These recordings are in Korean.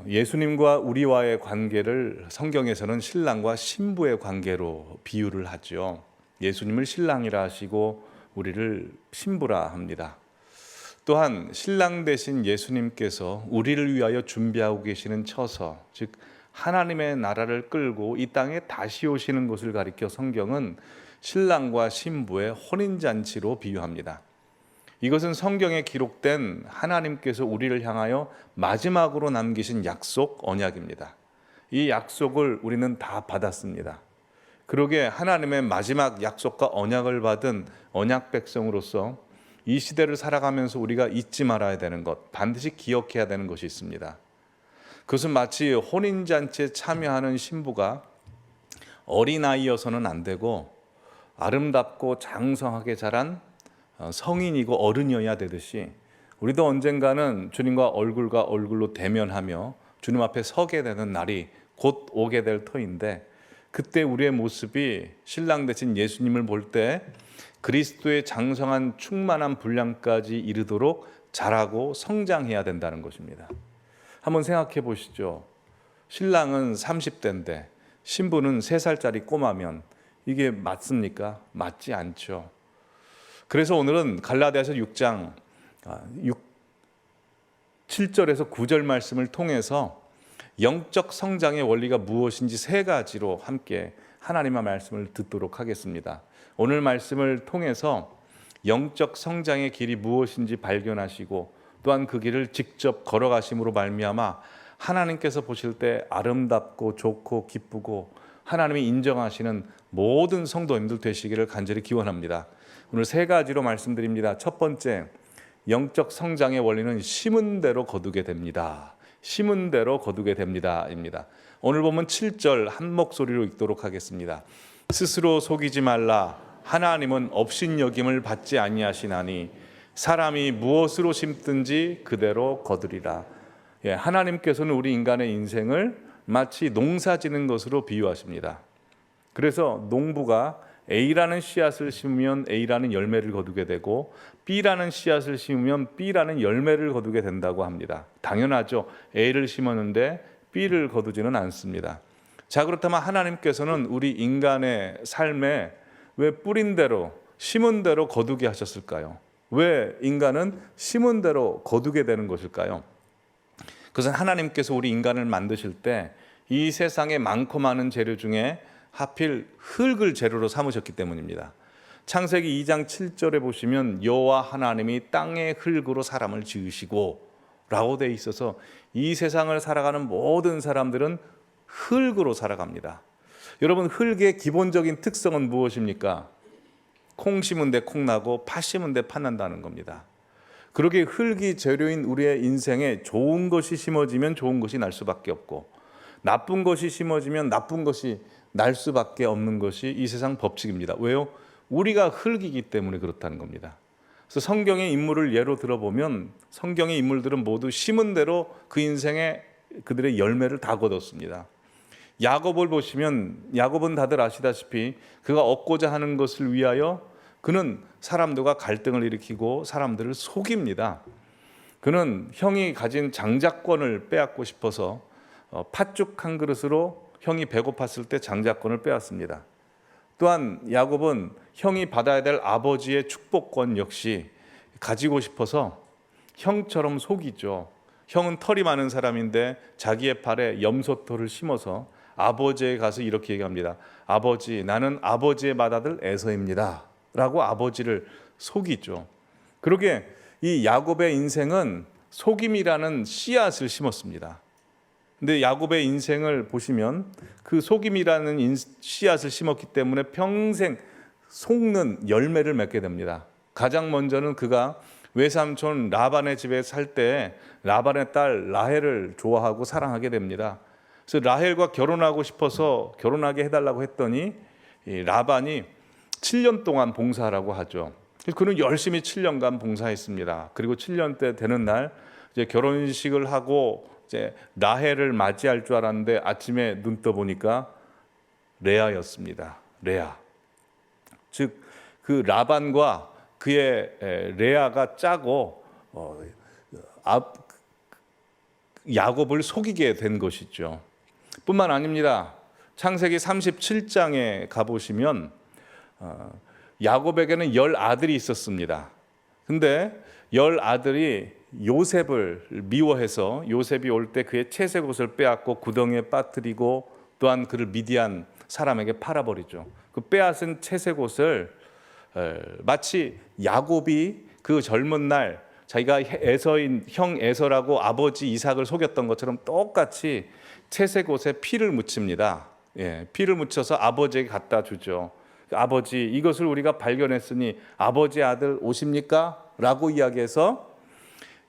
예수님과 우리와의 관계를 성경에서는 신랑과 신부의 관계로 비유를 하죠. 예수님을 신랑이라 하시고 우리를 신부라 합니다. 또한 신랑 되신 예수님께서 우리를 위하여 준비하고 계시는 처서, 즉 하나님의 나라를 끌고 이 땅에 다시 오시는 것을 가리켜 성경은 신랑과 신부의 혼인잔치로 비유합니다. 이것은 성경에 기록된 하나님께서 우리를 향하여 마지막으로 남기신 약속, 언약입니다. 이 약속을 우리는 다 받았습니다. 그러게 하나님의 마지막 약속과 언약을 받은 언약 백성으로서 이 시대를 살아가면서 우리가 잊지 말아야 되는 것, 반드시 기억해야 되는 것이 있습니다. 그것은 마치 혼인잔치에 참여하는 신부가 어린아이여서는 안 되고 아름답고 장성하게 자란 성인이고 어른이어야 되듯이 우리도 언젠가는 주님과 얼굴과 얼굴로 대면하며 주님 앞에 서게 되는 날이 곧 오게 될 터인데, 그때 우리의 모습이 신랑 되신 예수님을 볼 때 그리스도의 장성한 충만한 분량까지 이르도록 자라고 성장해야 된다는 것입니다. 한번 생각해 보시죠. 신랑은 30대인데 신부는 3살짜리 꼬마면 이게 맞습니까? 맞지 않죠. 그래서 오늘은 갈라디아서 6장 7절에서 9절 말씀을 통해서 영적 성장의 원리가 무엇인지 3가지로 함께 하나님의 말씀을 듣도록 하겠습니다. 오늘 말씀을 통해서 영적 성장의 길이 무엇인지 발견하시고 또한 그 길을 직접 걸어가심으로 말미암아 하나님께서 보실 때 아름답고 좋고 기쁘고 하나님이 인정하시는 모든 성도님들 되시기를 간절히 기원합니다. 오늘 3가지로 말씀드립니다. 첫 번째, 영적 성장의 원리는 심은 대로 거두게 됩니다. 심은 대로 거두게 됩니다. 입니다. 오늘 보면 7절 한 목소리로 읽도록 하겠습니다. 스스로 속이지 말라. 하나님은 업신여김을 받지 아니하시나니 사람이 무엇으로 심든지 그대로 거두리라. 하나님께서는 우리 인간의 인생을 마치 농사 지는 것으로 비유하십니다. 그래서 농부가 A라는 씨앗을 심으면 A라는 열매를 거두게 되고 B라는 씨앗을 심으면 B라는 열매를 거두게 된다고 합니다. 당연하죠. A를 심었는데 B를 거두지는 않습니다. 자, 그렇다면 하나님께서는 우리 인간의 삶에 왜 뿌린 대로 심은 대로 거두게 하셨을까요? 왜 인간은 심은 대로 거두게 되는 것일까요? 그것은 하나님께서 우리 인간을 만드실 때 이 세상에 많고 많은 재료 중에 하필 흙을 재료로 삼으셨기 때문입니다. 창세기 2장 7절에 보시면 여호와 하나님이 땅의 흙으로 사람을 지으시고 라고 되어 있어서 이 세상을 살아가는 모든 사람들은 흙으로 살아갑니다. 여러분, 흙의 기본적인 특성은 무엇입니까? 콩 심은 데 콩 나고 팥 심은 데 팥 난다는 겁니다. 그러기에 흙이 재료인 우리의 인생에 좋은 것이 심어지면 좋은 것이 날 수밖에 없고 나쁜 것이 심어지면 나쁜 것이 날 수밖에 없는 것이 이 세상 법칙입니다. 왜요? 우리가 흙이기 때문에 그렇다는 겁니다. 그래서 성경의 인물을 예로 들어보면 성경의 인물들은 모두 심은 대로 그 인생에 그들의 열매를 다 거뒀습니다. 야곱을 보시면 야곱은 다들 아시다시피 그가 얻고자 하는 것을 위하여 그는 사람들과 갈등을 일으키고 사람들을 속입니다. 그는 형이 가진 장자권을 빼앗고 싶어서 팥죽 한 그릇으로 형이 배고팠을 때 장자권을 빼앗습니다. 또한 야곱은 형이 받아야 될 아버지의 축복권 역시 가지고 싶어서 형처럼 속이죠. 형은 털이 많은 사람인데 자기의 팔에 염소털을 심어서 아버지에 가서 이렇게 얘기합니다. 아버지, 나는 아버지의 맏아들 에서입니다 라고 아버지를 속이죠. 그러게 이 야곱의 인생은 속임이라는 씨앗을 심었습니다. 근데 야곱의 인생을 보시면 그 속임이라는 씨앗을 심었기 때문에 평생 속는 열매를 맺게 됩니다. 가장 먼저는 그가 외삼촌 라반의 집에 살 때 라반의 딸 라헬을 좋아하고 사랑하게 됩니다. 그래서 라헬과 결혼하고 싶어서 결혼하게 해달라고 했더니 라반이 7년 동안 봉사하라고 하죠. 그는 열심히 7년간 봉사했습니다. 그리고 7년 때 되는 날 이제 결혼식을 하고 이제 라헬을 맞이할 줄 알았는데 아침에 눈 떠 보니까 레아였습니다. 레아. 즉 그 라반과 그의 레아가 짜고 야곱을 속이게 된 것이죠. 뿐만 아닙니다. 창세기 37장에 가보시면 야곱에게는 10아들이 있었습니다. 근데 10아들이 요셉을 미워해서 요셉이 올 때 그의 채색 옷을 빼앗고 구덩이에 빠뜨리고 또한 그를 미디안 사람에게 팔아버리죠. 그 빼앗은 채색 옷을 마치 야곱이 그 젊은 날 자기가 에서인 형 에서라고 아버지 이삭을 속였던 것처럼 똑같이 채색 옷에 피를 묻힙니다. 피를 묻혀서 아버지에게 갖다 주죠. 아버지, 이것을 우리가 발견했으니 아버지 아들 오십니까? 라고 이야기해서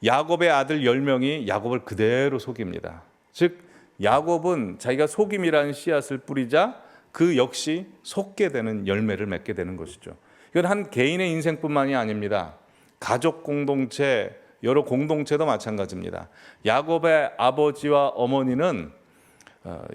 야곱의 아들 10명이 야곱을 그대로 속입니다. 즉 야곱은 자기가 속임이라는 씨앗을 뿌리자 그 역시 속게 되는 열매를 맺게 되는 것이죠. 이건 한 개인의 인생뿐만이 아닙니다. 가족 공동체, 여러 공동체도 마찬가지입니다. 야곱의 아버지와 어머니는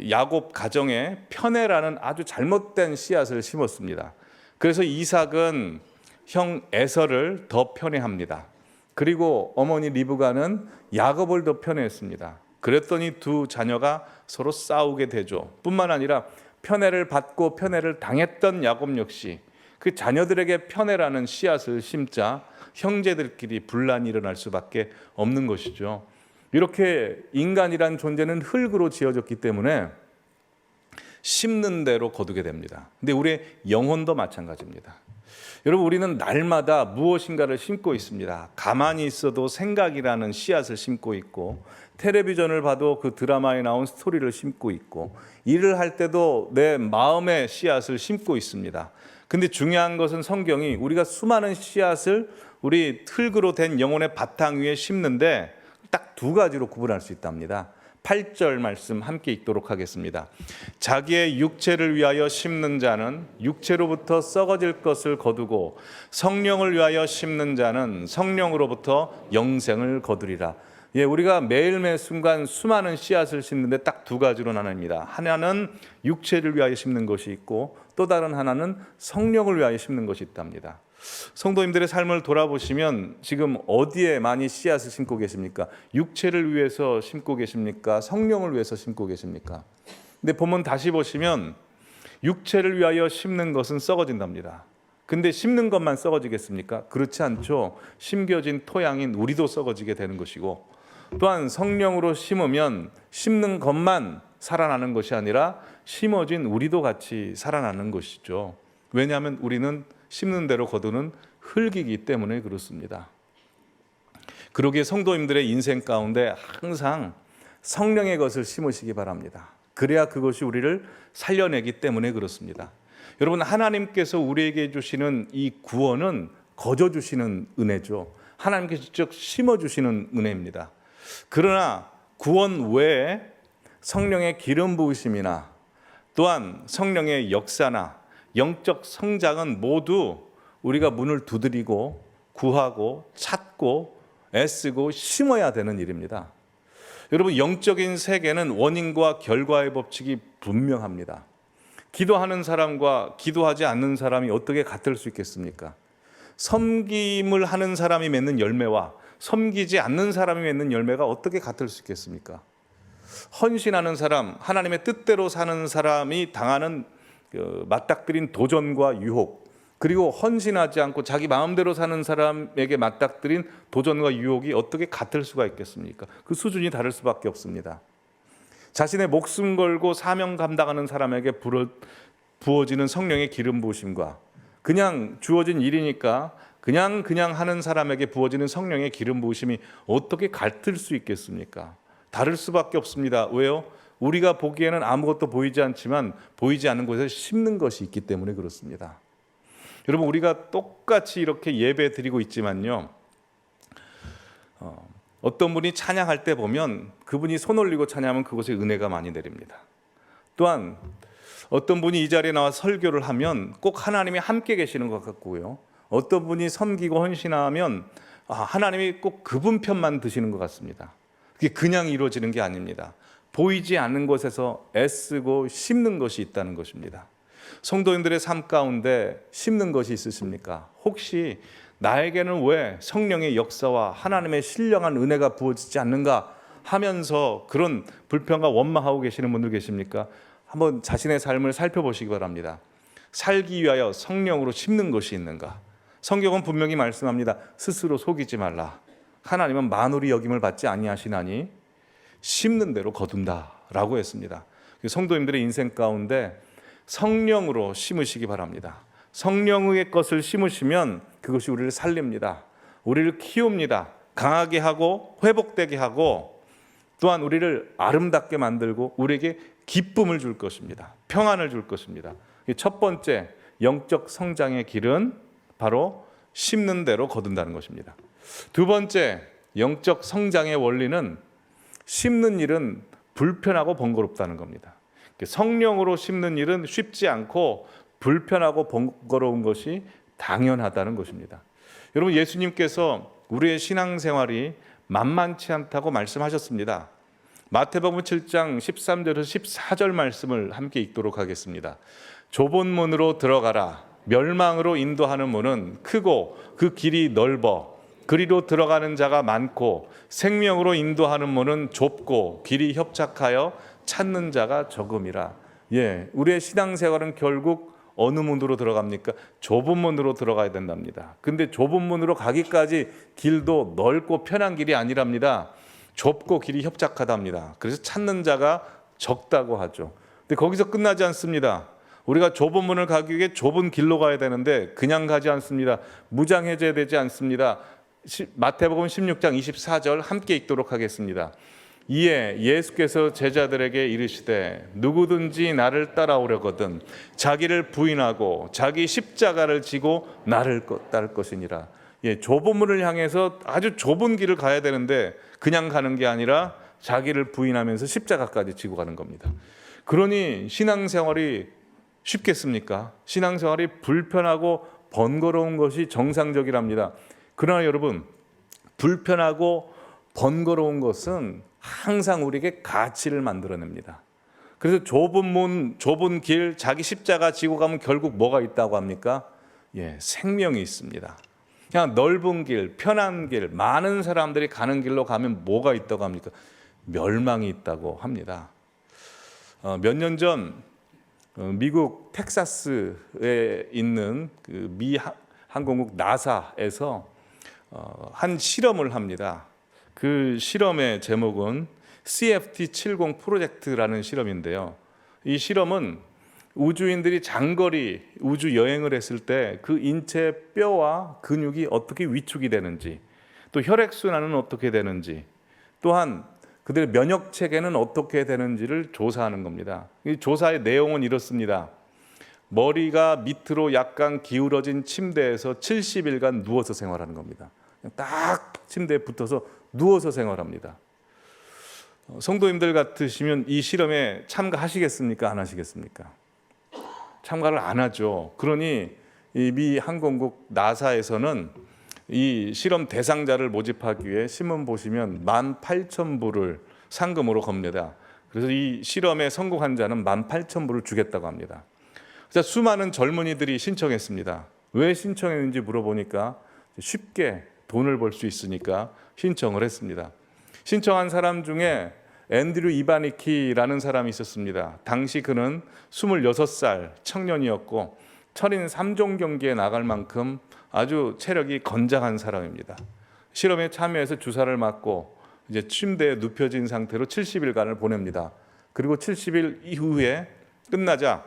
야곱 가정에 편애라는 아주 잘못된 씨앗을 심었습니다. 그래서 이삭은 형 에서를 더 편애합니다. 그리고 어머니 리브가는 야곱을 더 편애했습니다. 그랬더니 두 자녀가 서로 싸우게 되죠. 뿐만 아니라 편애를 받고 편애를 당했던 야곱 역시 그 자녀들에게 편애라는 씨앗을 심자 형제들끼리 분란이 일어날 수밖에 없는 것이죠. 이렇게 인간이란 존재는 흙으로 지어졌기 때문에 심는 대로 거두게 됩니다. 근데 우리의 영혼도 마찬가지입니다. 여러분, 우리는 날마다 무엇인가를 심고 있습니다. 가만히 있어도 생각이라는 씨앗을 심고 있고, 텔레비전을 봐도 그 드라마에 나온 스토리를 심고 있고, 일을 할 때도 내 마음의 씨앗을 심고 있습니다. 근데 중요한 것은 성경이 우리가 수많은 씨앗을 우리 흙으로 된 영혼의 바탕 위에 심는데 딱 두 가지로 구분할 수 있답니다. 8절 말씀 함께 읽도록 하겠습니다. 자기의 육체를 위하여 심는 자는 육체로부터 썩어질 것을 거두고 성령을 위하여 심는 자는 성령으로부터 영생을 거두리라. 우리가 매일매일 순간 수많은 씨앗을 심는데 딱 두 가지로 나눕니다. 하나는 육체를 위하여 심는 것이 있고 또 다른 하나는 성령을 위하여 심는 것이 있답니다. 성도님들의 삶을 돌아보시면 지금 어디에 많이 씨앗을 심고 계십니까? 육체를 위해서 심고 계십니까? 성령을 위해서 심고 계십니까? 근데 본문 다시 보시면 육체를 위하여 심는 것은 썩어진답니다. 근데 심는 것만 썩어지겠습니까? 그렇지 않죠. 심겨진 토양인 우리도 썩어지게 되는 것이고, 또한 성령으로 심으면 심는 것만 살아나는 것이 아니라 심어진 우리도 같이 살아나는 것이죠. 왜냐하면 우리는 심는 대로 거두는 흙이기 때문에 그렇습니다. 그러기에 성도님들의 인생 가운데 항상 성령의 것을 심으시기 바랍니다. 그래야 그것이 우리를 살려내기 때문에 그렇습니다. 여러분, 하나님께서 우리에게 주시는 이 구원은 거저 주시는 은혜죠. 하나님께서 직접 심어주시는 은혜입니다. 그러나 구원 외에 성령의 기름 부으심이나 또한 성령의 역사나 영적 성장은 모두 우리가 문을 두드리고 구하고 찾고 애쓰고 심어야 되는 일입니다. 여러분, 영적인 세계는 원인과 결과의 법칙이 분명합니다. 기도하는 사람과 기도하지 않는 사람이 어떻게 같을 수 있겠습니까? 섬김을 하는 사람이 맺는 열매와 섬기지 않는 사람이 맺는 열매가 어떻게 같을 수 있겠습니까? 헌신하는 사람, 하나님의 뜻대로 사는 사람이 당하는 맞닥뜨린 도전과 유혹, 그리고 헌신하지 않고 자기 마음대로 사는 사람에게 맞닥뜨린 도전과 유혹이 어떻게 같을 수가 있겠습니까? 그 수준이 다를 수밖에 없습니다. 자신의 목숨 걸고 사명 감당하는 사람에게 부어지는 성령의 기름 부으심과 그냥 주어진 일이니까 그냥 하는 사람에게 부어지는 성령의 기름 부으심이 어떻게 같을 수 있겠습니까? 다를 수밖에 없습니다. 왜요? 우리가 보기에는 아무것도 보이지 않지만 보이지 않는 곳에 심는 것이 있기 때문에 그렇습니다. 여러분, 우리가 똑같이 이렇게 예배 드리고 있지만요, 어떤 분이 찬양할 때 보면 그분이 손 올리고 찬양하면 그곳에 은혜가 많이 내립니다. 또한 어떤 분이 이 자리에 나와 설교를 하면 꼭 하나님이 함께 계시는 것 같고요, 어떤 분이 섬기고 헌신하면 하나님이 꼭 그분 편만 드시는 것 같습니다. 그게 그냥 이루어지는 게 아닙니다. 보이지 않는 곳에서 애쓰고 심는 것이 있다는 것입니다. 성도님들의 삶 가운데 심는 것이 있으십니까? 혹시 나에게는 왜 성령의 역사와 하나님의 신령한 은혜가 부어지지 않는가 하면서 그런 불평과 원망하고 계시는 분들 계십니까? 한번 자신의 삶을 살펴보시기 바랍니다. 살기 위하여 성령으로 심는 것이 있는가? 성경은 분명히 말씀합니다. 스스로 속이지 말라. 하나님은 만울이 여김을 받지 아니하시나니 심는 대로 거둔다라고 했습니다. 성도님들의 인생 가운데 성령으로 심으시기 바랍니다. 성령의 것을 심으시면 그것이 우리를 살립니다. 우리를 키웁니다. 강하게 하고 회복되게 하고 또한 우리를 아름답게 만들고 우리에게 기쁨을 줄 것입니다. 평안을 줄 것입니다. 첫 번째 영적 성장의 길은 바로 심는 대로 거둔다는 것입니다. 두 번째 영적 성장의 원리는 심는 일은 불편하고 번거롭다는 겁니다. 성령으로 심는 일은 쉽지 않고 불편하고 번거로운 것이 당연하다는 것입니다. 여러분, 예수님께서 우리의 신앙생활이 만만치 않다고 말씀하셨습니다. 마태복음 7장 13절에서 14절 말씀을 함께 읽도록 하겠습니다. 좁은 문으로 들어가라. 멸망으로 인도하는 문은 크고 그 길이 넓어 그리로 들어가는 자가 많고 생명으로 인도하는 문은 좁고 길이 협착하여 찾는 자가 적음이라. 우리의 신앙생활은 결국 어느 문으로 들어갑니까? 좁은 문으로 들어가야 된답니다. 근데 좁은 문으로 가기까지 길도 넓고 편한 길이 아니랍니다. 좁고 길이 협착하답니다. 그래서 찾는 자가 적다고 하죠. 근데 거기서 끝나지 않습니다. 우리가 좁은 문을 가기 위해 좁은 길로 가야 되는데 그냥 가지 않습니다. 무장해제야 되지 않습니다. 마태복음 16장 24절 함께 읽도록 하겠습니다. 이에 예수께서 제자들에게 이르시되 누구든지 나를 따라오려거든 자기를 부인하고 자기 십자가를 지고 나를 따를 것이니라. 좁은 문을 향해서 아주 좁은 길을 가야 되는데 그냥 가는 게 아니라 자기를 부인하면서 십자가까지 지고 가는 겁니다. 그러니 신앙생활이 쉽겠습니까? 신앙생활이 불편하고 번거로운 것이 정상적이랍니다. 그러나 여러분, 불편하고 번거로운 것은 항상 우리에게 가치를 만들어냅니다. 그래서 좁은 문, 좁은 길, 자기 십자가 지고 가면 결국 뭐가 있다고 합니까? 생명이 있습니다. 그냥 넓은 길, 편한 길, 많은 사람들이 가는 길로 가면 뭐가 있다고 합니까? 멸망이 있다고 합니다. 몇 년 전 미국 텍사스에 있는 그 미 항공국 나사에서 한 실험을 합니다. 그 실험의 제목은 CFT-70 프로젝트라는 실험인데요. 이 실험은 우주인들이 장거리 우주 여행을 했을 때 그 인체 뼈와 근육이 어떻게 위축이 되는지, 또 혈액순환은 어떻게 되는지, 또한 그들의 면역 체계는 어떻게 되는지를 조사하는 겁니다. 이 조사의 내용은 이렇습니다. 머리가 밑으로 약간 기울어진 침대에서 70일간 누워서 생활하는 겁니다. 딱 침대에 붙어서 누워서 생활합니다. 성도님들 같으시면 이 실험에 참가하시겠습니까? 안 하시겠습니까? 참가를 안 하죠. 그러니 이 미 항공국 나사에서는 이 실험 대상자를 모집하기 위해 신문 보시면 18,000불을 상금으로 겁니다. 그래서 이 실험에 성공한 자는 18,000불을 주겠다고 합니다. 그래서 수많은 젊은이들이 신청했습니다. 왜 신청했는지 물어보니까 쉽게 돈을 벌 수 있으니까 신청을 했습니다. 신청한 사람 중에 앤드류 이바니키라는 사람이 있었습니다. 당시 그는 26살 청년이었고 철인 3종 경기에 나갈 만큼 아주 체력이 건장한 사람입니다. 실험에 참여해서 주사를 맞고 이제 침대에 눕혀진 상태로 70일간을 보냅니다. 그리고 70일 이후에 끝나자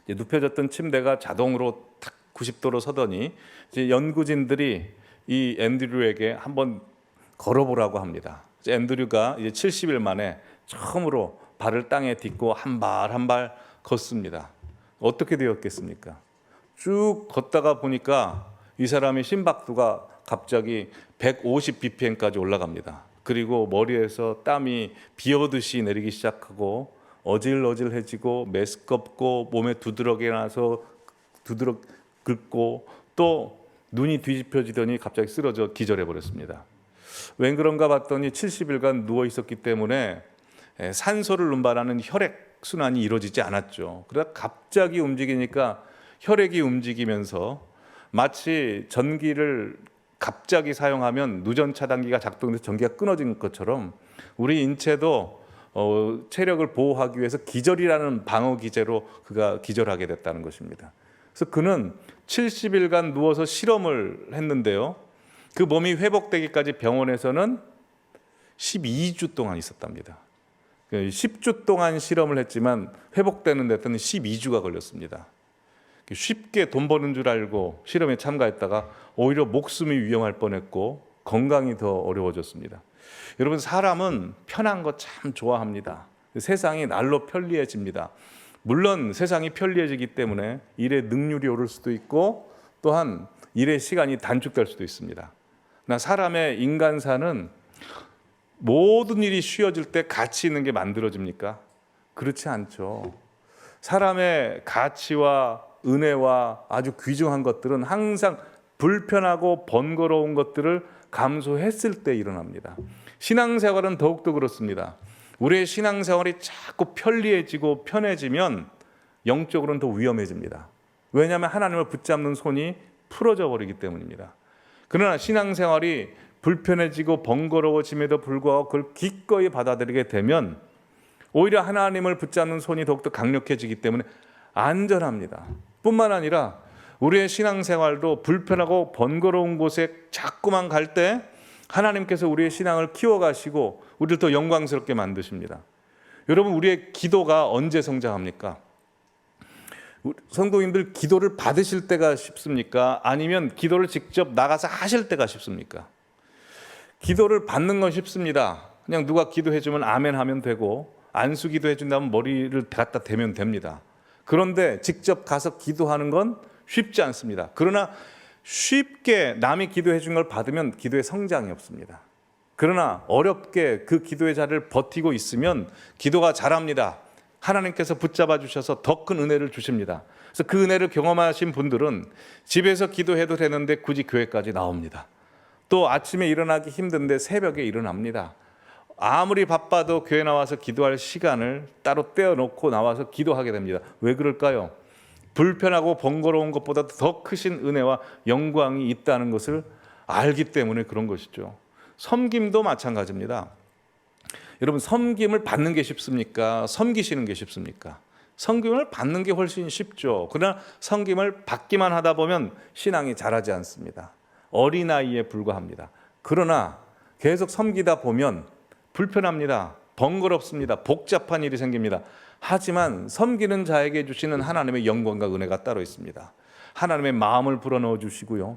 이제 눕혀졌던 침대가 자동으로 탁 90도로 서더니 이제 연구진들이 이 앤드류에게 한번 걸어보라고 합니다. 앤드류가 이제 70일 만에 처음으로 발을 땅에 딛고 한 발 한 발 걷습니다. 어떻게 되었겠습니까? 쭉 걷다가 보니까 이 사람의 심박수가 갑자기 150bpm까지 올라갑니다. 그리고 머리에서 땀이 비오듯이 내리기 시작하고 어질어질해지고 메스껍고 몸에 두드러기 나서 두드러 긁고 또 눈이 뒤집혀지더니 갑자기 쓰러져 기절해 버렸습니다. 웬 그런가 봤더니 70일간 누워 있었기 때문에 산소를 운반하는 혈액 순환이 이루어지지 않았죠. 그러다 갑자기 움직이니까 혈액이 움직이면서 마치 전기를 갑자기 사용하면 누전 차단기가 작동돼서 전기가 끊어진 것처럼 우리 인체도 체력을 보호하기 위해서 기절이라는 방어 기제로 그가 기절하게 됐다는 것입니다. 그래서 그는 70일간 누워서 실험을 했는데요. 그 몸이 회복되기까지 병원에서는 12주 동안 있었답니다. 10주 동안 실험을 했지만 회복되는 데는 12주가 걸렸습니다. 쉽게 돈 버는 줄 알고 실험에 참가했다가 오히려 목숨이 위험할 뻔했고 건강이 더 어려워졌습니다. 여러분, 사람은 편한 거 참 좋아합니다. 세상이 날로 편리해집니다. 물론 세상이 편리해지기 때문에 일의 능률이 오를 수도 있고 또한 일의 시간이 단축될 수도 있습니다. 그러나 사람의 인간사는 모든 일이 쉬워질 때 가치 있는 게 만들어집니까? 그렇지 않죠. 사람의 가치와 은혜와 아주 귀중한 것들은 항상 불편하고 번거로운 것들을 감수했을 때 일어납니다. 신앙생활은 더욱더 그렇습니다. 우리의 신앙생활이 자꾸 편리해지고 편해지면 영적으로는 더 위험해집니다. 왜냐하면 하나님을 붙잡는 손이 풀어져 버리기 때문입니다. 그러나 신앙생활이 불편해지고 번거로워짐에도 불구하고 그걸 기꺼이 받아들이게 되면 오히려 하나님을 붙잡는 손이 더욱더 강력해지기 때문에 안전합니다. 뿐만 아니라 우리의 신앙생활도 불편하고 번거로운 곳에 자꾸만 갈 때 하나님께서 우리의 신앙을 키워가시고 우리를 더 영광스럽게 만드십니다. 여러분, 우리의 기도가 언제 성장합니까? 성도님들, 기도를 받으실 때가 쉽습니까? 아니면 기도를 직접 나가서 하실 때가 쉽습니까? 기도를 받는 건 쉽습니다. 그냥 누가 기도해 주면 아멘 하면 되고 안수 기도해 준다면 머리를 갖다 대면 됩니다. 그런데 직접 가서 기도하는 건 쉽지 않습니다. 그러나 쉽게 남이 기도해 준 걸 받으면 기도의 성장이 없습니다. 그러나 어렵게 그 기도의 자리를 버티고 있으면 기도가 자랍니다. 하나님께서 붙잡아 주셔서 더 큰 은혜를 주십니다. 그래서 그 은혜를 경험하신 분들은 집에서 기도해도 되는데 굳이 교회까지 나옵니다. 또 아침에 일어나기 힘든데 새벽에 일어납니다. 아무리 바빠도 교회 나와서 기도할 시간을 따로 떼어놓고 나와서 기도하게 됩니다. 왜 그럴까요? 불편하고 번거로운 것보다 더 크신 은혜와 영광이 있다는 것을 알기 때문에 그런 것이죠. 섬김도 마찬가지입니다. 여러분, 섬김을 받는 게 쉽습니까? 섬기시는 게 쉽습니까? 섬김을 받는 게 훨씬 쉽죠. 그러나 섬김을 받기만 하다 보면 신앙이 자라지 않습니다. 어린아이에 불과합니다. 그러나 계속 섬기다 보면 불편합니다. 번거롭습니다. 복잡한 일이 생깁니다. 하지만 섬기는 자에게 주시는 하나님의 영광과 은혜가 따로 있습니다. 하나님의 마음을 불어넣어 주시고요.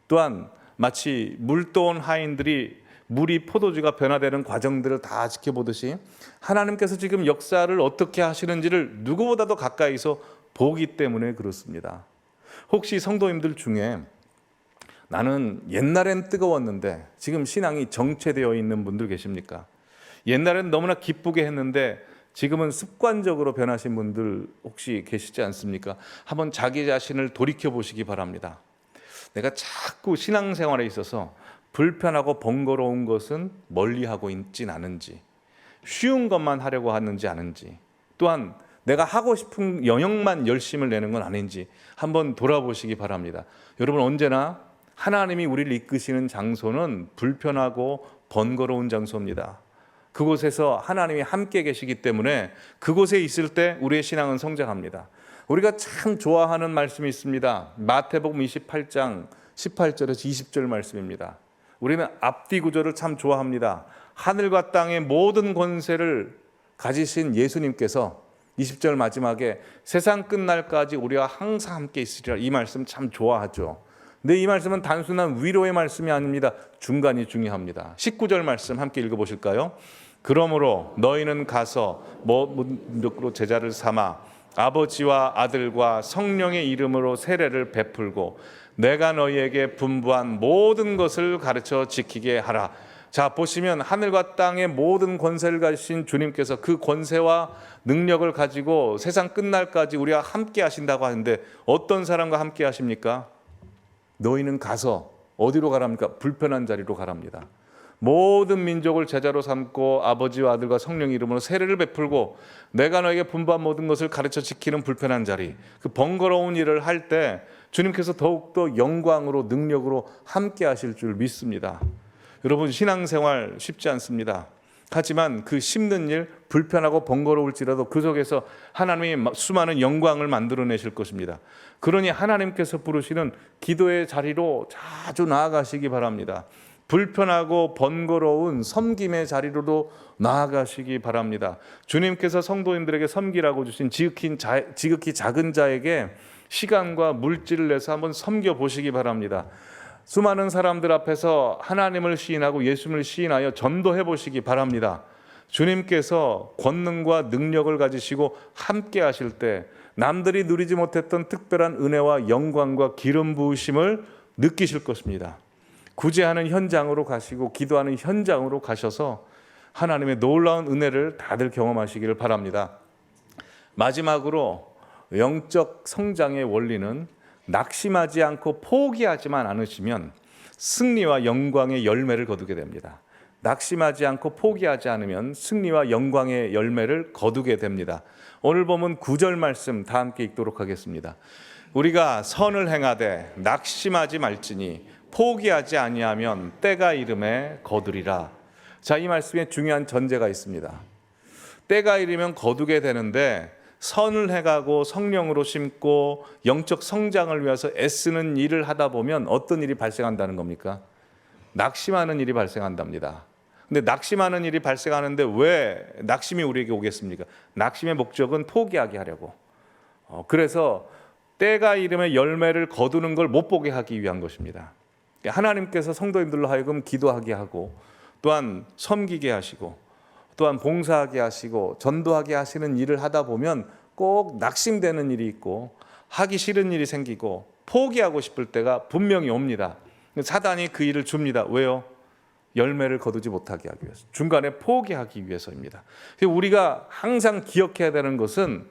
또한 마치 물도온 하인들이 물이 포도주가 변화되는 과정들을 다 지켜보듯이 하나님께서 지금 역사를 어떻게 하시는지를 누구보다도 가까이서 보기 때문에 그렇습니다. 혹시 성도님들 중에 나는 옛날엔 뜨거웠는데 지금 신앙이 정체되어 있는 분들 계십니까? 옛날엔 너무나 기쁘게 했는데 지금은 습관적으로 변하신 분들 혹시 계시지 않습니까? 한번 자기 자신을 돌이켜 보시기 바랍니다. 내가 자꾸 신앙생활에 있어서 불편하고 번거로운 것은 멀리하고 있진 않은지, 쉬운 것만 하려고 하는지 아는지, 또한 내가 하고 싶은 영역만 열심을 내는 건 아닌지 한번 돌아보시기 바랍니다. 여러분, 언제나 하나님이 우리를 이끄시는 장소는 불편하고 번거로운 장소입니다. 그곳에서 하나님이 함께 계시기 때문에 그곳에 있을 때 우리의 신앙은 성장합니다. 우리가 참 좋아하는 말씀이 있습니다. 마태복음 28장 18절에서 20절 말씀입니다. 우리는 앞뒤 구절을 참 좋아합니다. 하늘과 땅의 모든 권세를 가지신 예수님께서 20절 마지막에 세상 끝날까지 우리와 항상 함께 있으리라, 이 말씀 참 좋아하죠. 근데 이 말씀은 단순한 위로의 말씀이 아닙니다. 중간이 중요합니다. 19절 말씀 함께 읽어보실까요? 그러므로 너희는 가서 모든 제자를 삼아 아버지와 아들과 성령의 이름으로 세례를 베풀고 내가 너희에게 분부한 모든 것을 가르쳐 지키게 하라. 자, 보시면 하늘과 땅의 모든 권세를 가지신 주님께서 그 권세와 능력을 가지고 세상 끝날까지 우리와 함께 하신다고 하는데 어떤 사람과 함께 하십니까? 너희는 가서 어디로 가랍니까? 불편한 자리로 가랍니다. 모든 민족을 제자로 삼고 아버지와 아들과 성령 이름으로 세례를 베풀고 내가 너에게 분부한 모든 것을 가르쳐 지키는 불편한 자리, 그 번거로운 일을 할 때 주님께서 더욱더 영광으로 능력으로 함께 하실 줄 믿습니다. 여러분, 신앙생활 쉽지 않습니다. 하지만 그 심는 일 불편하고 번거로울지라도 그 속에서 하나님이 수많은 영광을 만들어내실 것입니다. 그러니 하나님께서 부르시는 기도의 자리로 자주 나아가시기 바랍니다. 불편하고 번거로운 섬김의 자리로도 나아가시기 바랍니다. 주님께서 성도님들에게 섬기라고 주신 지극히 작은 자에게 시간과 물질을 내서 한번 섬겨보시기 바랍니다. 수많은 사람들 앞에서 하나님을 시인하고 예수님을 시인하여 전도해 보시기 바랍니다. 주님께서 권능과 능력을 가지시고 함께 하실 때 남들이 누리지 못했던 특별한 은혜와 영광과 기름 부으심을 느끼실 것입니다. 구제하는 현장으로 가시고 기도하는 현장으로 가셔서 하나님의 놀라운 은혜를 다들 경험하시기를 바랍니다. 마지막으로 영적 성장의 원리는 낙심하지 않고 포기하지만 않으시면 승리와 영광의 열매를 거두게 됩니다. 낙심하지 않고 포기하지 않으면 승리와 영광의 열매를 거두게 됩니다. 오늘 보면 9절 말씀 다 함께 읽도록 하겠습니다. 우리가 선을 행하되 낙심하지 말지니 포기하지 아니하면 때가 이름에 거두리라. 자, 이 말씀에 중요한 전제가 있습니다. 때가 이르면 거두게 되는데 선을 해가고 성령으로 심고 영적 성장을 위해서 애쓰는 일을 하다 보면 어떤 일이 발생한다는 겁니까? 낙심하는 일이 발생한답니다. 근데 낙심하는 일이 발생하는데 왜 낙심이 우리에게 오겠습니까? 낙심의 목적은 포기하게 하려고. 그래서 때가 이르면 열매를 거두는 걸 못 보게 하기 위한 것입니다. 하나님께서 성도님들로 하여금 기도하게 하고 또한 섬기게 하시고 또한 봉사하게 하시고 전도하게 하시는 일을 하다 보면 꼭 낙심되는 일이 있고 하기 싫은 일이 생기고 포기하고 싶을 때가 분명히 옵니다. 사단이 그 일을 줍니다. 왜요? 열매를 거두지 못하게 하기 위해서, 중간에 포기하기 위해서입니다. 우리가 항상 기억해야 되는 것은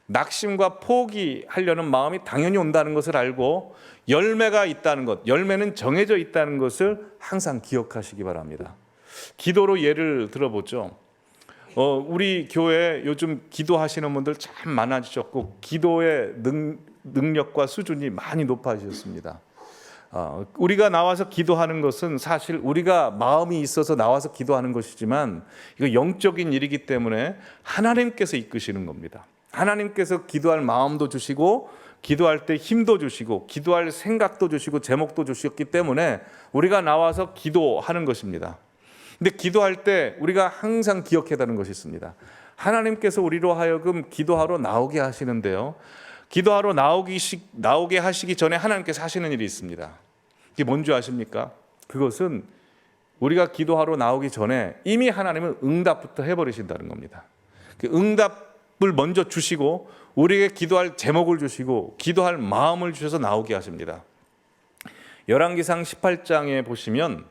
낙심과 포기하려는 마음이 당연히 온다는 것을 알고 열매가 있다는 것, 열매는 정해져 있다는 것을 항상 기억하시기 바랍니다. 기도로 예를 들어보죠. 우리 교회에 요즘 기도하시는 분들 참 많아지셨고 기도의 능력과 수준이 많이 높아지셨습니다. 우리가 나와서 기도하는 것은 사실 우리가 마음이 있어서 나와서 기도하는 것이지만 이거 영적인 일이기 때문에 하나님께서 이끄시는 겁니다. 하나님께서 기도할 마음도 주시고 기도할 때 힘도 주시고 기도할 생각도 주시고 제목도 주셨기 때문에 우리가 나와서 기도하는 것입니다. 근데 기도할 때 우리가 항상 기억해야 되는 것이 있습니다. 하나님께서 우리로 하여금 기도하러 나오게 하시는데요, 기도하러 나오게 하시기 전에 하나님께서 하시는 일이 있습니다. 이게 뭔지 아십니까? 그것은 우리가 기도하러 나오기 전에 이미 하나님은 응답부터 해버리신다는 겁니다. 그 응답을 먼저 주시고 우리에게 기도할 제목을 주시고 기도할 마음을 주셔서 나오게 하십니다. 열왕기상 18장에 보시면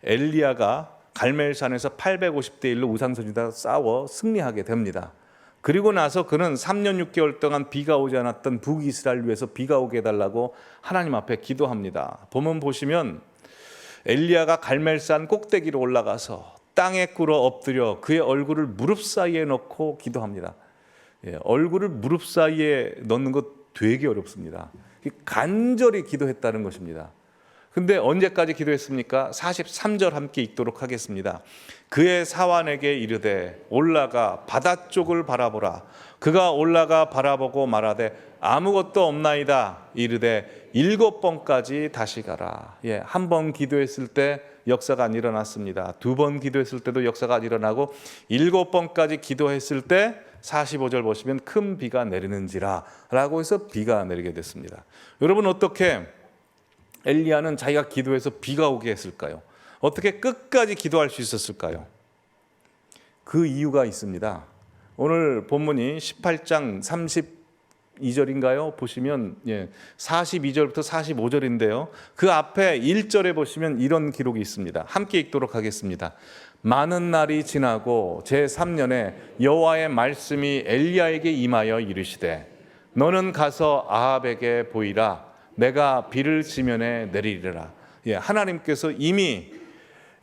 엘리야가 갈멜산에서 850대 1로 우상선지자와 싸워 승리하게 됩니다. 그리고 나서 그는 3년 6개월 동안 비가 오지 않았던 북이스라엘 위해서 비가 오게 해달라고 하나님 앞에 기도합니다. 보면 보시면 엘리야가 갈멜산 꼭대기로 올라가서 땅에 꿇어 엎드려 그의 얼굴을 무릎 사이에 넣고 기도합니다. 얼굴을 무릎 사이에 넣는 것 되게 어렵습니다. 간절히 기도했다는 것입니다. 근데 언제까지 기도했습니까? 43절 함께 읽도록 하겠습니다. 그의 사환에게 이르되 올라가 바다 쪽을 바라보라. 그가 올라가 바라보고 말하되 아무것도 없나이다. 이르되 7번까지 다시 가라. 한 번 기도했을 때 역사가 안 일어났습니다. 2번 기도했을 때도 역사가 안 일어나고 7번까지 기도했을 때 45절 보시면 큰 비가 내리는지라 라고 해서 비가 내리게 됐습니다. 여러분, 어떻게 엘리야는 자기가 기도해서 비가 오게 했을까요? 어떻게 끝까지 기도할 수 있었을까요? 그 이유가 있습니다. 오늘 본문이 18장 32절인가요? 보시면 42절부터 45절인데요. 그 앞에 1절에 보시면 이런 기록이 있습니다. 함께 읽도록 하겠습니다. 많은 날이 지나고 제3년에 여호와의 말씀이 엘리야에게 임하여 이르시되 너는 가서 아합에게 보이라. 내가 비를 지면에 내리리라. 하나님께서 이미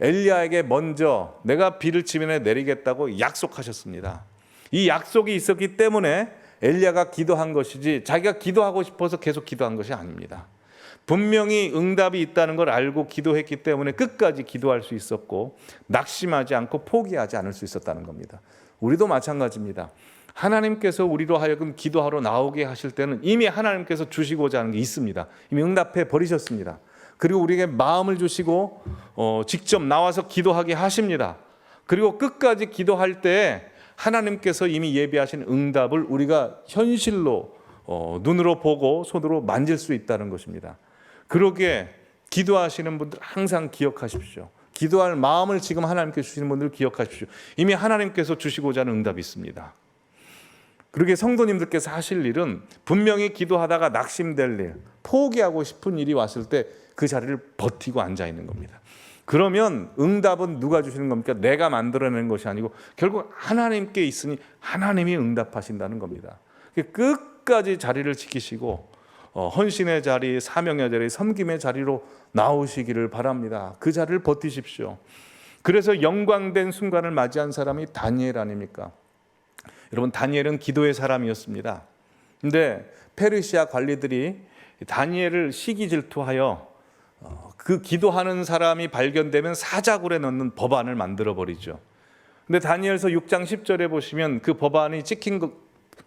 엘리야에게 먼저 내가 비를 지면에 내리겠다고 약속하셨습니다. 이 약속이 있었기 때문에 엘리야가 기도한 것이지 자기가 기도하고 싶어서 계속 기도한 것이 아닙니다. 분명히 응답이 있다는 걸 알고 기도했기 때문에 끝까지 기도할 수 있었고 낙심하지 않고 포기하지 않을 수 있었다는 겁니다. 우리도 마찬가지입니다. 하나님께서 우리로 하여금 기도하러 나오게 하실 때는 이미 하나님께서 주시고자 하는 게 있습니다. 이미 응답해 버리셨습니다. 그리고 우리에게 마음을 주시고 직접 나와서 기도하게 하십니다. 그리고 끝까지 기도할 때 하나님께서 이미 예비하신 응답을 우리가 현실로 눈으로 보고 손으로 만질 수 있다는 것입니다. 그러기에 기도하시는 분들 항상 기억하십시오. 기도할 마음을 지금 하나님께 주시는 분들 기억하십시오. 이미 하나님께서 주시고자 하는 응답이 있습니다. 그러기에 성도님들께서 하실 일은 분명히 기도하다가 낙심될 일, 포기하고 싶은 일이 왔을 때 그 자리를 버티고 앉아 있는 겁니다. 그러면 응답은 누가 주시는 겁니까? 내가 만들어내는 것이 아니고 결국 하나님께 있으니 하나님이 응답하신다는 겁니다. 끝까지 자리를 지키시고 헌신의 자리, 사명의 자리, 섬김의 자리로 나오시기를 바랍니다. 그 자리를 버티십시오. 그래서 영광된 순간을 맞이한 사람이 다니엘 아닙니까? 여러분, 다니엘은 기도의 사람이었습니다. 근데 페르시아 관리들이 다니엘을 시기 질투하여 그 기도하는 사람이 발견되면 사자굴에 넣는 법안을 만들어 버리죠. 근데 다니엘서 6장 10절에 보시면 그 법안이 찍힌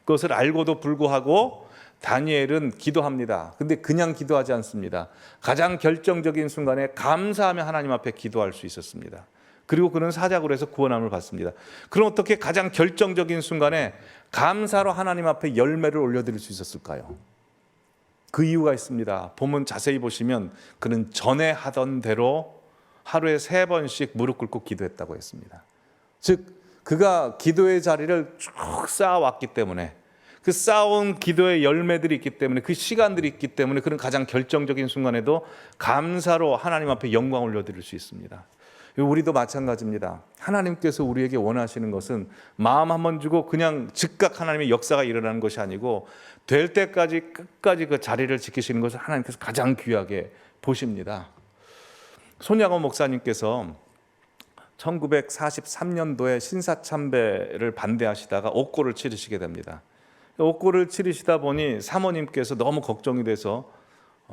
것을 알고도 불구하고 다니엘은 기도합니다. 근데 그냥 기도하지 않습니다. 가장 결정적인 순간에 감사하며 하나님 앞에 기도할 수 있었습니다. 그리고 그는 사자굴에서 구원함을 받습니다. 그럼 어떻게 가장 결정적인 순간에 감사로 하나님 앞에 열매를 올려드릴 수 있었을까요? 그 이유가 있습니다. 본문 자세히 보시면 그는 전에 하던 대로 하루에 3번씩 무릎 꿇고 기도했다고 했습니다. 즉 그가 기도의 자리를 쭉 쌓아왔기 때문에, 그 쌓아온 기도의 열매들이 있기 때문에, 그 시간들이 있기 때문에 그는 가장 결정적인 순간에도 감사로 하나님 앞에 영광을 올려드릴 수 있습니다. 우리도 마찬가지입니다. 하나님께서 우리에게 원하시는 것은 마음 한번 주고 그냥 즉각 하나님의 역사가 일어나는 것이 아니고 될 때까지 끝까지 그 자리를 지키시는 것을 하나님께서 가장 귀하게 보십니다. 손양원 목사님께서 1943년도에 신사참배를 반대하시다가 옥고를 치르시게 됩니다. 옥고를 치르시다 보니 사모님께서 너무 걱정이 돼서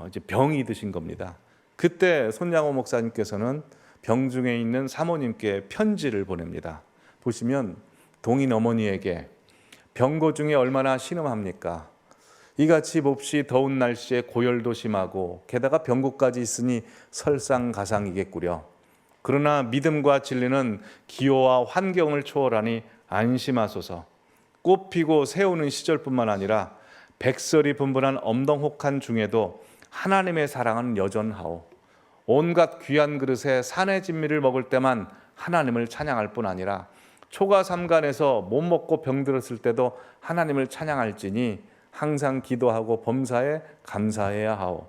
이제 병이 드신 겁니다. 그때 손양원 목사님께서는 병중에 있는 사모님께 편지를 보냅니다. 보시면 동인 어머니에게 병고 중에 얼마나 신음합니까? 이같이 몹시 더운 날씨에 고열도 심하고 게다가 병고까지 있으니 설상가상이겠구려. 그러나 믿음과 진리는 기호와 환경을 초월하니 안심하소서. 꽃피고 새우는 시절뿐만 아니라 백설이 분분한 엄동혹한 중에도 하나님의 사랑은 여전하오. 온갖 귀한 그릇에 산의 진미를 먹을 때만 하나님을 찬양할 뿐 아니라 초가 삼간에서 못 먹고 병들었을 때도 하나님을 찬양할지니 항상 기도하고 범사에 감사해야 하오.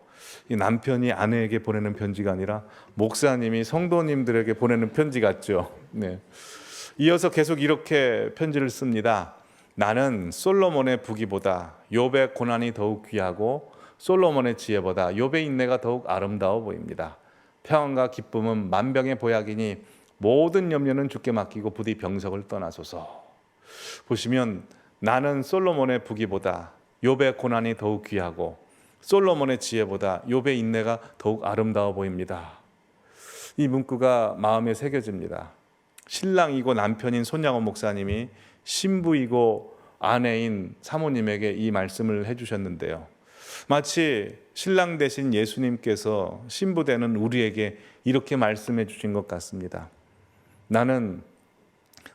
이 남편이 아내에게 보내는 편지가 아니라 목사님이 성도님들에게 보내는 편지 같죠. 네. 이어서 계속 이렇게 편지를 씁니다. 나는 솔로몬의 부귀보다 욥의 고난이 더욱 귀하고 솔로몬의 지혜보다 욥의 인내가 더욱 아름다워 보입니다. 평안과 기쁨은 만병의 보약이니 모든 염려는 주께 맡기고 부디 병석을 떠나소서. 보시면 나는 솔로몬의 부귀보다 욥의 고난이 더욱 귀하고 솔로몬의 지혜보다 욥의 인내가 더욱 아름다워 보입니다. 이 문구가 마음에 새겨집니다. 신랑이고 남편인 손양원 목사님이 신부이고 아내인 사모님에게 이 말씀을 해주셨는데요. 마치 신랑 되신 예수님께서 신부 되는 우리에게 이렇게 말씀해 주신 것 같습니다. 나는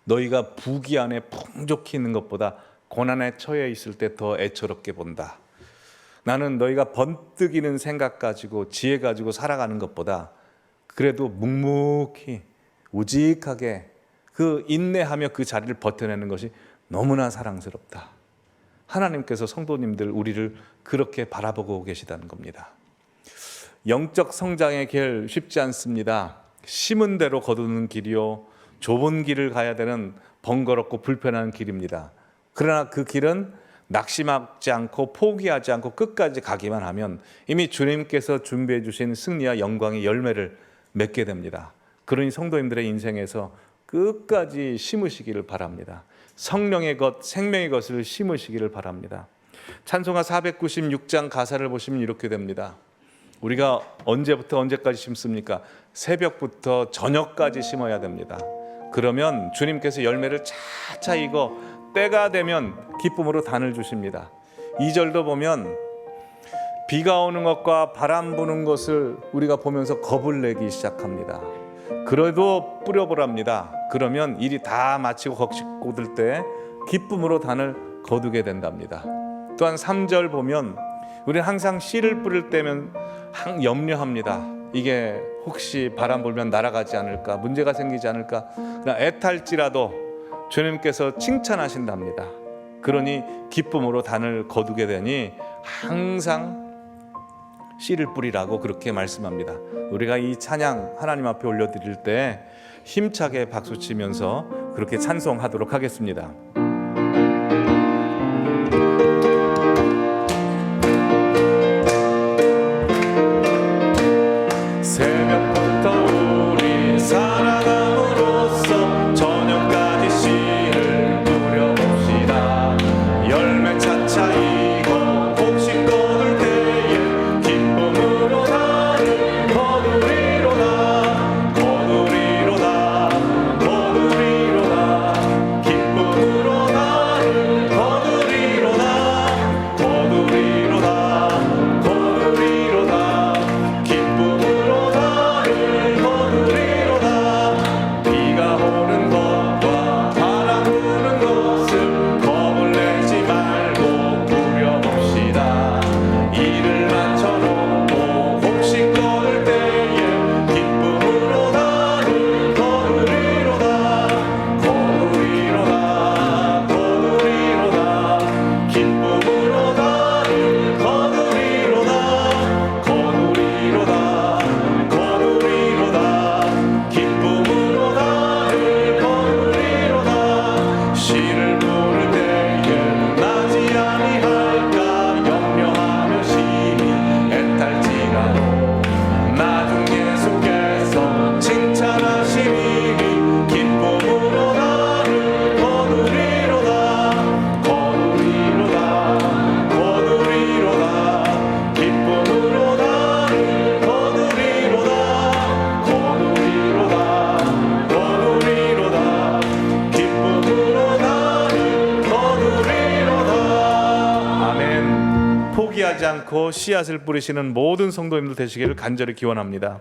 너희가 부귀 안에 풍족히 있는 것보다 고난에 처해 있을 때 더 애처롭게 본다. 나는 너희가 번뜩이는 생각 가지고 지혜 가지고 살아가는 것보다 그래도 묵묵히 우직하게 그 인내하며 그 자리를 버텨내는 것이 너무나 사랑스럽다. 하나님께서 성도님들 우리를 그렇게 바라보고 계시다는 겁니다. 영적 성장의 길 쉽지 않습니다. 심은 대로 거두는 길이요 좁은 길을 가야 되는 번거롭고 불편한 길입니다. 그러나 그 길은 낙심하지 않고 포기하지 않고 끝까지 가기만 하면 이미 주님께서 준비해 주신 승리와 영광의 열매를 맺게 됩니다. 그러니 성도님들의 인생에서 끝까지 심으시기를 바랍니다. 성령의 것, 생명의 것을 심으시기를 바랍니다. 찬송가 496장 가사를 보시면 이렇게 됩니다. 우리가 언제부터 언제까지 심습니까? 새벽부터 저녁까지 심어야 됩니다. 그러면 주님께서 열매를 차차 익어 때가 되면 기쁨으로 단을 주십니다. 2절도 보면 비가 오는 것과 바람 부는 것을 우리가 보면서 겁을 내기 시작합니다. 그래도 뿌려보랍니다. 그러면 일이 다 마치고 걷기 꽂을 때 기쁨으로 단을 거두게 된답니다. 또한 3절 보면 우리는 항상 씨를 뿌릴 때면 염려합니다. 이게 혹시 바람 불면 날아가지 않을까, 문제가 생기지 않을까. 그러나 애탈지라도 주님께서 칭찬하신답니다. 그러니 기쁨으로 단을 거두게 되니 항상 씨를 뿌리라고 그렇게 말씀합니다. 우리가 이 찬양 하나님 앞에 올려드릴 때 힘차게 박수치면서 그렇게 찬송하도록 하겠습니다. 새벽부터 우리 살아감으로써 저녁까지 씨를 뿌려봅시다. 열매 차차 익어 곡식 거둘 때에 기쁨으로 나를 거두리로다. 거두리로다. 거두리로다. 기쁨으로 나를 거두리로다. 거두리로다. 거두리로다. 기쁨으로 비가 오는 것과 바람 부는 것을 겁을 내지 말고 뿌려봅시다. 일을 마쳐놓고 곡식 거둘 때에 기쁨으로 나를 거두리로다. 거두리로다. 거두리로다. 기쁨으로 나를 거두리로다. 거두리로다. 거두리로다. 기쁨으로 나를 거두리로다. 씨를 뿌릴 때에 나지 아니할까 염려하며 심히 애탈지라도 나중 예수께서 칭찬하시니 기쁨으로 나를 거두리로다. 거두리로다. 거두리로다. 기쁨으로 나를 거두리로다. 거두리로다. 거두리로다. 기쁨으로 나를 거두리로다. 아멘. 포기하지 않고 씨앗을 뿌리시는 모든 성도님들 되시기를 간절히 기원합니다.